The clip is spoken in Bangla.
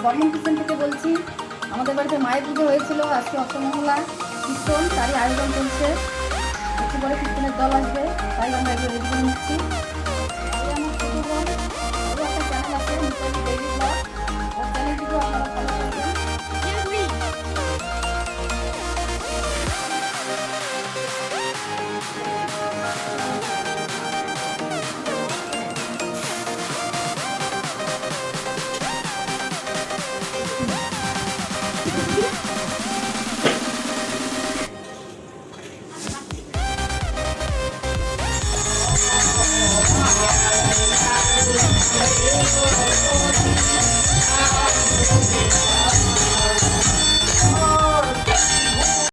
বর্মন কিচেন থেকে বলছি। আমাদের বাড়িতে মায়ের পুজো হয়েছিল, আজকে অষ্টমঙ্গলা কীর্তন, তারই আয়োজন চলছে। একটু পরে কীর্তনের দল আসবে, তাই আমরা এগুলো রেডি করে নিচ্ছি। এই আমার ছোটো বোন, ওরও একটা চ্যানেল আছে, মিতালি ডেইলি ব্লগ, ওর চ্যানেলটিকেও আপনারা ফলো করবেন।